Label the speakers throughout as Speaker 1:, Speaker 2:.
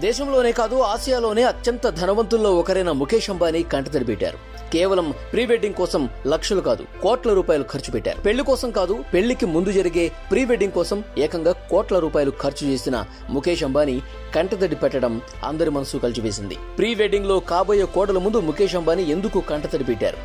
Speaker 1: దేశంలోనే కాదు ఆసియాలోనే అత్యంత ధనవంతుల్లో ఒకరైన ముఖేష్ అంబానీ కంటతడి పెట్టారు. కేవలం ప్రీ వెడ్డింగ్ కోసం లక్షలు కాదు కోట్ల రూపాయలు ఖర్చు పెట్టారు. పెళ్లి కోసం కాదు, పెళ్లికి ముందు జరిగే ప్రీ వెడ్డింగ్ కోసం ఏకంగా కోట్ల రూపాయలు ఖర్చు చేసిన ముఖేష్ అంబానీ కంటతడి పెట్టడం అందరి మనసు కలిచివేసింది. ప్రీ వెడ్డింగ్ లో కాబోయే కోడల ముందు ముఖేష్ అంబానీ ఎందుకు కంటతడి పెట్టారు?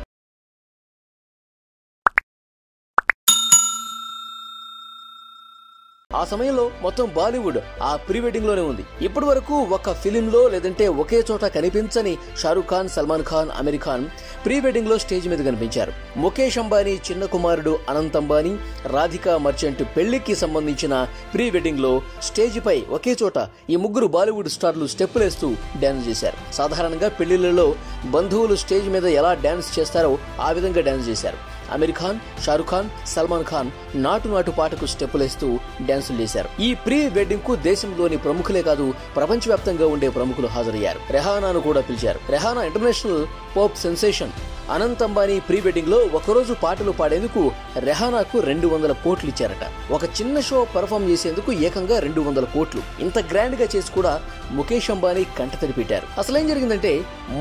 Speaker 1: ఆ సమయంలో మొత్తం బాలీవుడ్ ఆ ప్రీ వెడ్డింగ్ లోనే ఉంది. ఇప్పటి వరకు ఒక ఫిలింలో లేదంటే ఒకే చోట కనిపించని షారుఖ్ ఖాన్, సల్మాన్ ఖాన్, అమీర్ ఖాన్ ప్రీ వెడ్డింగ్ లో స్టేజ్ మీద కనిపించారు. ముఖేష్ అంబానీ చిన్న కుమారుడు అనంత్ అంబానీ, రాధికా మర్చెంట్ పెళ్లికి సంబంధించిన ప్రీ వెడ్డింగ్ లో స్టేజ్ పై ఒకే చోట ఈ ముగ్గురు బాలీవుడ్ స్టార్లు స్టెప్పులేస్తూ డాన్స్ చేశారు. సాధారణంగా పెళ్లిళ్లలో బంధువులు స్టేజ్ మీద ఎలా డాన్స్ చేస్తారో ఆ విధంగా డాన్స్ చేశారు. అమీర్ ఖాన్, షారుఖ్ ఖాన్, సల్మాన్ ఖాన్ నాటు పాటకు స్టెప్పులేస్తూ డాన్సులు చేశారు. ఈ ప్రీ వెడ్డింగ్ కు దేశంలోని ప్రముఖులే కాదు ప్రపంచవ్యాప్తంగా ఉండే ప్రముఖులు హాజరయ్యారు. రెహానాను కూడా పిలిచారు. Rehana international pop sensation. Anant Ambani pre wedding లో ఒకరోజు పాటలు పాడేందుకు రెహానాకు 200 కోట్లు ఇచ్చారట. ఒక చిన్న షో పర్ఫామ్ చేసేందుకు ఏకంగా 200 కోట్లు. ఇంత గ్రాండ్ గా చేసి కూడా ముఖేష్ అంబానీ కంటతడి పెట్టారు. అసలేం జరిగిందంటే,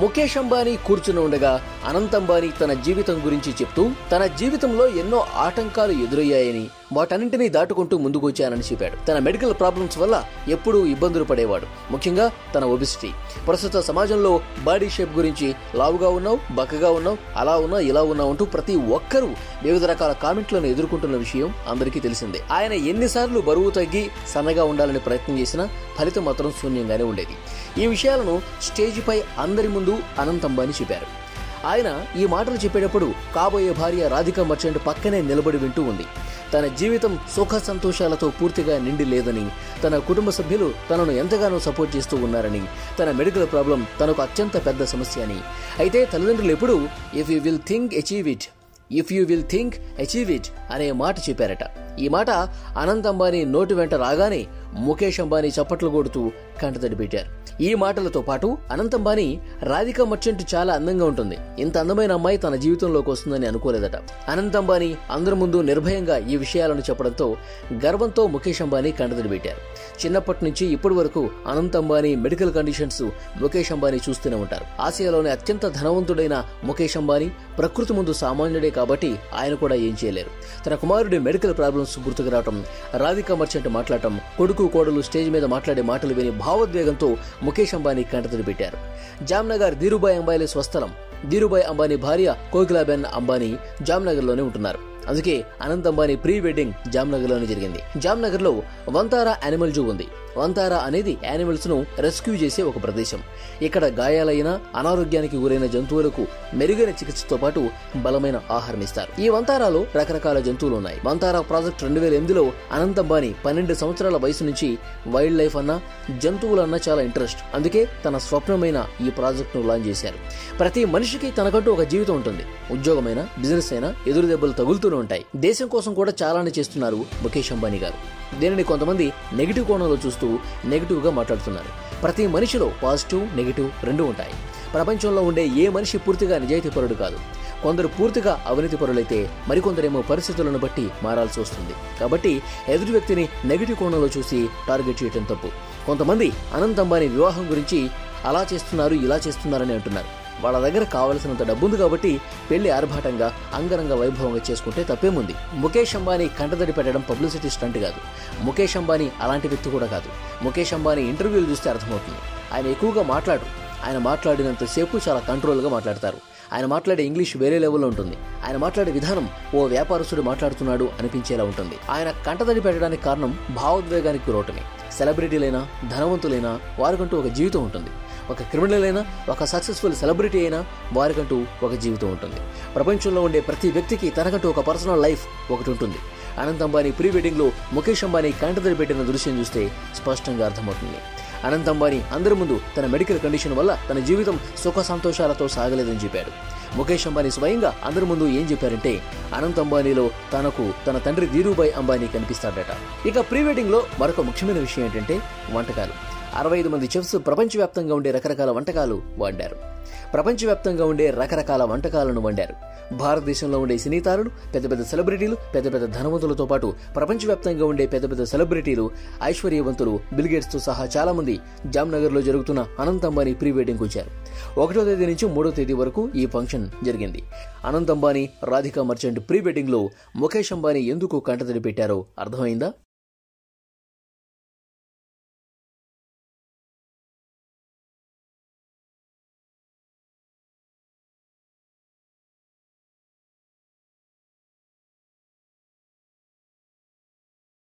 Speaker 1: ముఖేష్ అంబానీ కూర్చుని ఉండగా అనంత్ అంబానీ తన జీవితం గురించి చెప్తూ తన జీవితంలో ఎన్నో ఆటంకాలు ఎదురయ్యాయని, వాటన్నింటినీ దాటుకుంటూ ముందుకొచ్చానని చెప్పాడు. తన మెడికల్ ప్రాబ్లమ్స్ వల్ల ఎప్పుడూ ఇబ్బందులు పడేవాడు, ముఖ్యంగా తన ఒబిసిటీ. ప్రస్తుత సమాజంలో బాడీ షేప్ గురించి లావుగా ఉన్నావు, బక్కగా ఉన్నావు, అలా ఉన్నా ఇలా ఉన్నావు అంటూ ప్రతి ఒక్కరూ వివిధ రకాల కామెంట్లను ఎదుర్కొంటున్న విషయం అందరికీ తెలిసిందే. ఆయన ఎన్నిసార్లు బరువు తగ్గి సన్నగా ఉండాలని ప్రయత్నం చేసినా ఫలితం మాత్రం శూన్యంగానే ఉండేది. ఈ విషయాలను స్టేజ్ పై అందరి ముందు అనంత్ అంబానీ చెప్పారు. ఆయన ఈ మాటలు చెప్పేటప్పుడు కాబోయే భార్య రాధికా మర్చెంట్ పక్కనే నిలబడి వింటూ ఉంది. తన జీవితం సుఖ సంతోషాలతో పూర్తిగా నిండి లేదని, తన కుటుంబ సభ్యులు తనను ఎంతగానో సపోర్ట్ చేస్తూ ఉన్నారని, తన మెడికల్ ప్రాబ్లం తనకు అత్యంత పెద్ద సమస్య అని. అయితే తల్లిదండ్రులు ఎప్పుడూ if you will think achieve it, if you will think achieve it అనే మాట చెప్పారట. ఈ మాట అనంత్ అంబానీ నోటి వెంట రాగానే ముఖేష్ అంబానీ చప్పట్లు కొడుతూ కంటతడి పెట్టారు. ఈ మాటలతో పాటు అనంత్ అంబానీ రాధికా మర్చెంట్ చాలా అందంగా ఉంటుంది, ఇంత అందమైన అమ్మాయి తన జీవితంలోకి వస్తుందని అనుకోలేదట. అనంత్ అంబానీ అందరి ముందు నిర్భయంగా ఈ విషయాలను చెప్పడంతో గర్వంతో ముఖేష్ అంబానీ కంటతడి పెట్టారు. చిన్నప్పటి నుంచి ఇప్పటి వరకు అనంత్ అంబానీ మెడికల్ కండిషన్స్ ముఖేష్ అంబానీ చూస్తూనే ఉంటారు. ఆసియాలోనే అత్యంత ధనవంతుడైన ముఖేష్ అంబానీ ప్రకృతి ముందు సామాన్యుడే కాబట్టి ఆయన కూడా ఏం చేయలేరు. తన కుమారుడి మెడికల్ ప్రాబ్లమ్స్ గుర్తుకు రావటం, రాధికా మర్చెంట్ మాట్లాడటం, కొడుకు కోడలు స్టేజ్ మీద మాట్లాడే మాటలు విని భావోద్వేగంతో ముఖేష్ అంబానీ కంటతడి పెట్టారు. జామ్నగర్ ధీరుభాయ్ అంబానీ స్వస్థలం. ధీరుభాయ్ అంబానీ భార్య కోకిలాబెన్ అంబానీ జామ్నగర్ లోనే ఉంటున్నారు. అందుకే అనంత్ అంబానీ ప్రీ వెడ్డింగ్ జామ్నగర్ లోనే జరిగింది. జామ్నగర్ లో వంతారా యానిమల్ జూ ఉంది. వంతారా అనేది యానిమల్స్ ను రెస్క్యూ చేసే ఒక ప్రదేశం. ఇక్కడ గాయాలైన, అనారోగ్యానికి గురైన జంతువులకు మెరుగైన చికిత్సతో పాటు బలమైన ఆహారం ఇస్తారు. ఈ వంతారాలో రకరకాల జంతువులు ఉన్నాయి. వంతారా ప్రాజెక్ట్ 2008లో అనంత్ అంబానీ 12 సంవత్సరాల వయసు నుంచి వైల్డ్ లైఫ్ అన్నా, జంతువులన్నా చాలా ఇంట్రెస్ట్. అందుకే తన స్వప్నమైన ఈ ప్రాజెక్ట్ ను లాంచ్ చేశారు. ప్రతి మనిషికి తనకంటూ ఒక జీవితం ఉంటుంది. ఉద్యోగమైనా, బిజినెస్ అయినా ఎదురు దెబ్బలు తగులుతూనే ఉంటాయి. దేశం కోసం కూడా చాలానే చేస్తున్నారు ముఖేష్ అంబానీ గారు. దీనిని కొంతమంది నెగిటివ్ కోణంలో చూస్తూ నెగిటివ్ గా మాట్లాడుతున్నారు. ప్రతి మనిషిలో పాజిటివ్, నెగిటివ్ రెండూ ఉంటాయి. ప్రపంచంలో ఉండే ఏ మనిషి పూర్తిగా నిజాయితీపరుడు కాదు. కొందరు పూర్తిగా అవినీతి పరులైతే మరికొందరేమో పరిస్థితులను బట్టి మారాల్సి వస్తుంది. కాబట్టి ఎదుటి వ్యక్తిని నెగిటివ్ కోణంలో చూసి టార్గెట్ చేయడం తప్పు. కొంతమంది అనంత్ అంబానీ వివాహం గురించి అలా చేస్తున్నారు, ఇలా చేస్తున్నారని అంటున్నారు. వాళ్ళ దగ్గర కావలసినంత డబ్బుంది కాబట్టి పెళ్లి ఆర్భాటంగా, అంగరంగ వైభవంగా చేసుకుంటే తప్పేముంది. ముఖేష్ అంబానీ కంటతడి పెట్టడం పబ్లిసిటీ స్టంట్ కాదు. ముఖేష్ అంబానీ అలాంటి వ్యక్తి కూడా కాదు. ముఖేష్ అంబానీ ఇంటర్వ్యూలు చూస్తే అర్థమవుతుంది. ఆయన ఎక్కువగా మాట్లాడరు. ఆయన మాట్లాడినంతసేపు చాలా కంట్రోల్గా మాట్లాడతారు. ఆయన మాట్లాడే ఇంగ్లీష్ వేరే లెవెల్లో ఉంటుంది. ఆయన మాట్లాడే విధానం ఓ వ్యాపారస్తుడు మాట్లాడుతున్నాడు అనిపించేలా ఉంటుంది. ఆయన కంటతడి పెట్టడానికి కారణం భావోద్వేగానికి గురవటమే. సెలబ్రిటీలైనా, ధనవంతులైనా వారికంటూ ఒక జీవితం ఉంటుంది. ఒక క్రిమినల్ అయినా, ఒక సక్సెస్ఫుల్ సెలబ్రిటీ అయినా వారికంటూ ఒక జీవితం ఉంటుంది. ప్రపంచంలో ఉండే ప్రతి వ్యక్తికి తనకంటూ ఒక పర్సనల్ లైఫ్ ఒకటి ఉంటుంది. అనంత్ అంబానీ ప్రీ వెడ్డింగ్ లో ముఖేష్ అంబానీ కంటతడి పెట్టిన దృశ్యం చూస్తే స్పష్టంగా అర్థమవుతుంది. అనంత్ అంబానీ అందరి ముందు తన మెడికల్ కండిషన్ వల్ల తన జీవితం సుఖ సంతోషాలతో సాగలేదని చెప్పాడు. ముఖేష్ అంబానీ స్వయంగా అందరి ముందు ఏం చెప్పారంటే, అనంత్ అంబానీలో తనకు తన తండ్రి ధీరుభాయ్ అంబానీ కనిపిస్తాడట. ఇక ప్రీ వెడ్డింగ్ లో మరొక ముఖ్యమైన విషయం ఏంటంటే వంటకాలు. 65 మంది చెఫ్స్ ప్రపంచవ్యాప్తంగా ఉండే రకరకాల వంటకాలను వండారు. భారతదేశంలో ఉండే సినీ తారలు, పెద్ద పెద్ద సెలబ్రిటీలు, పెద్ద పెద్ద ధనవంతులతో పాటు ప్రపంచవ్యాప్తంగా ఉండే పెద్ద పెద్ద సెలబ్రిటీలు, ఐశ్వర్యవంతులు, బిల్ గేట్స్ తో సహా చాలా మంది జామ్నగర్ లో జరుగుతున్న అనంత్ అంబానీ ప్రీ వెడ్డింగ్ వచ్చారు. 1వ తేదీ నుంచి 3వ తేదీ వరకు ఈ ఫంక్షన్ జరిగింది. Anant Ambani, Radhika merchant pre wedding లో ముఖేష్ అంబానీ ఎందుకు కంటతడి పెట్టారో అర్థమైందా?